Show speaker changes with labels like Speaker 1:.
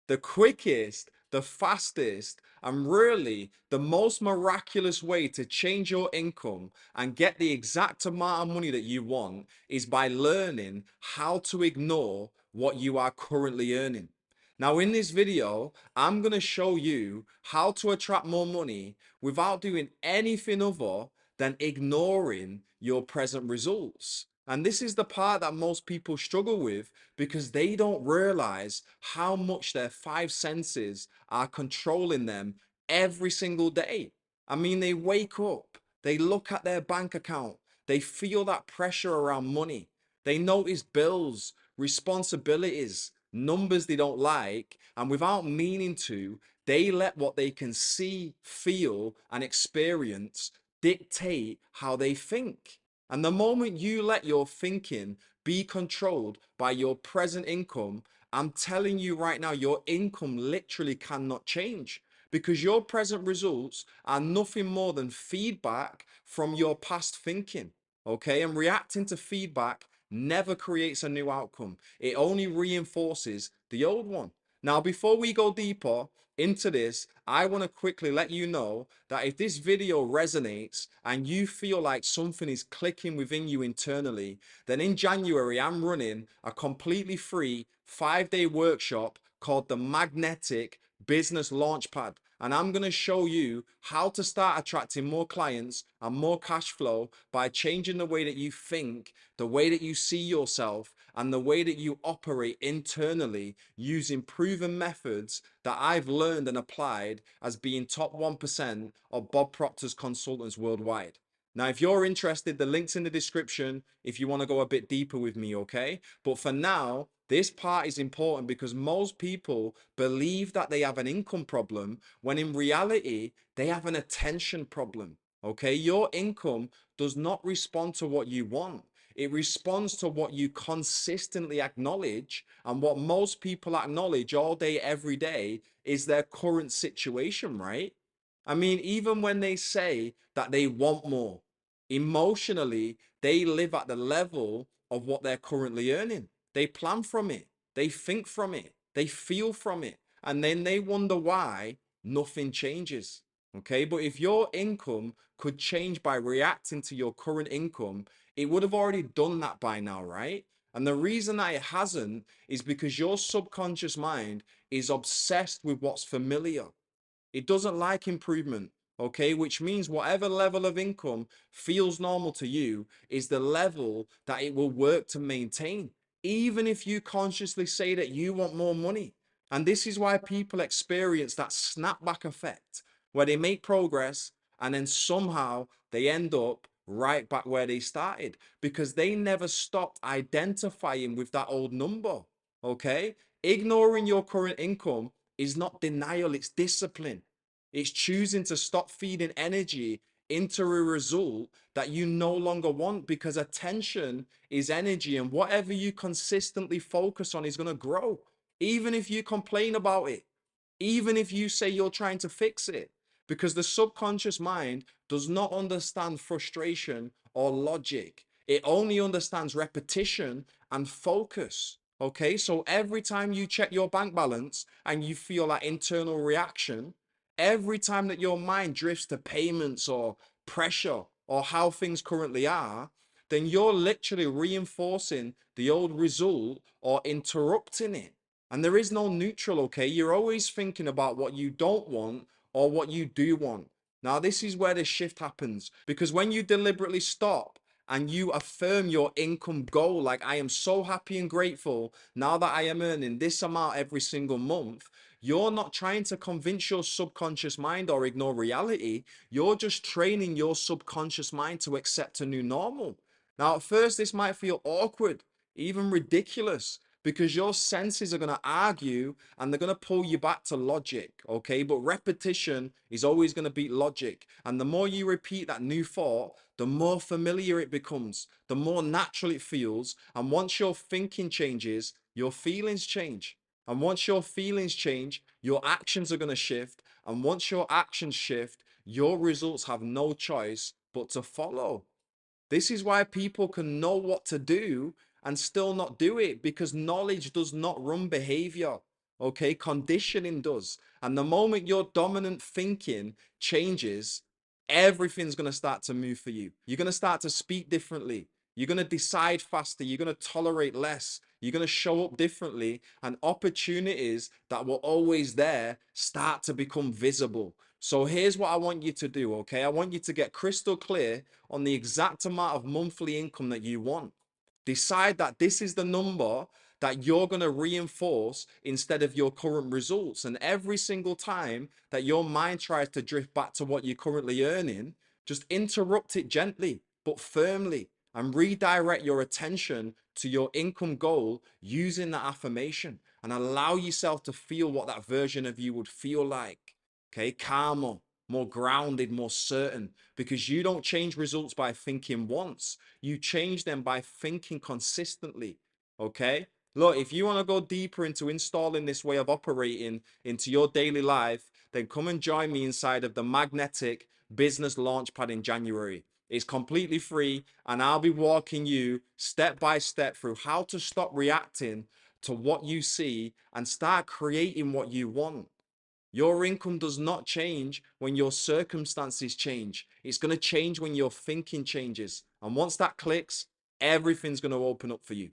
Speaker 1: The quickest, the fastest, and really the most miraculous way to change your income and get the exact amount of money that you want is by learning how to ignore what you are currently earning. Now, in this video, I'm going to show you how to attract more money without doing anything other than ignoring your present results. And this is the part that most people struggle with because they don't realize how much their five senses are controlling them every single day. I mean, they wake up, they look at their bank account, they feel that pressure around money, they notice bills, responsibilities, numbers they don't like, and without meaning to, they let what they can see, feel, and experience dictate how they think. And the moment you let your thinking be controlled by your present income, I'm telling you right now, your income literally cannot change because your present results are nothing more than feedback from your past thinking. Okay, and reacting to feedback never creates a new outcome, it only reinforces the old one. Now, before we go deeper into this, I want to quickly let you know that if this video resonates and you feel like something is clicking within you internally, then in January, I'm running a completely free 5-day workshop called the Magnetic Business Launchpad. And I'm going to show you how to start attracting more clients and more cash flow by changing the way that you think, the way that you see yourself, and the way that you operate internally using proven methods that I've learned and applied as being top 1% of Bob Proctor's consultants worldwide. Now, if you're interested, the link's in the description if you want to go a bit deeper with me, okay? But for now, this part is important because most people believe that they have an income problem when in reality, they have an attention problem, okay? Your income does not respond to what you want. It responds to what you consistently acknowledge. And what most people acknowledge all day, every day is their current situation, right? I mean, even when they say that they want more, emotionally, they live at the level of what they're currently earning. They plan from it, they think from it, they feel from it, and then they wonder why nothing changes. Okay, but if your income could change by reacting to your current income, it would have already done that by now, right? And the reason that it hasn't is because your subconscious mind is obsessed with what's familiar. It doesn't like improvement, okay? Which means whatever level of income feels normal to you is the level that it will work to maintain, even if you consciously say that you want more money. And this is why people experience that snapback effect where they make progress and then somehow they end up right back where they started because they never stopped identifying with that old number, okay? Ignoring your current income is not denial, it's discipline. It's choosing to stop feeding energy into a result that you no longer want because attention is energy and whatever you consistently focus on is going to grow. Even if you complain about it, even if you say you're trying to fix it, because the subconscious mind does not understand frustration or logic. It only understands repetition and focus. Okay, so every time you check your bank balance and you feel that internal reaction, every time that your mind drifts to payments or pressure or how things currently are, then you're literally reinforcing the old result or interrupting it. And there is no neutral, okay? You're always thinking about what you don't want or what you do want. Now, this is where the shift happens because when you deliberately stop and you affirm your income goal, like I am so happy and grateful now that I am earning this amount every single month, you're not trying to convince your subconscious mind or ignore reality. You're just training your subconscious mind to accept a new normal. Now, at first, this might feel awkward, even ridiculous, because your senses are going to argue and they're going to pull you back to logic, okay? But repetition is always going to beat logic. And the more you repeat that new thought, the more familiar it becomes, the more natural it feels. And once your thinking changes, your feelings change. And once your feelings change, your actions are going to shift. And once your actions shift, your results have no choice but to follow. This is why people can know what to do and still not do it because knowledge does not run behavior. Okay, conditioning does. And the moment your dominant thinking changes, everything's going to start to move for you. You're going to start to speak differently. You're going to decide faster. You're going to tolerate less. You're going to show up differently. And opportunities that were always there start to become visible. So here's what I want you to do, okay? I want you to get crystal clear on the exact amount of monthly income that you want. Decide that this is the number that you're going to reinforce instead of your current results. And every single time that your mind tries to drift back to what you're currently earning, just interrupt it gently but firmly and redirect your attention to your income goal using that affirmation and allow yourself to feel what that version of you would feel like. Okay, calmer, more grounded, more certain, because you don't change results by thinking once, you change them by thinking consistently. Okay, look, if you want to go deeper into installing this way of operating into your daily life, then come and join me inside of the Magnetic Business Launchpad in January. It's completely free, and I'll be walking you step by step through how to stop reacting to what you see and start creating what you want. Your income does not change when your circumstances change. It's going to change when your thinking changes. And once that clicks, everything's going to open up for you.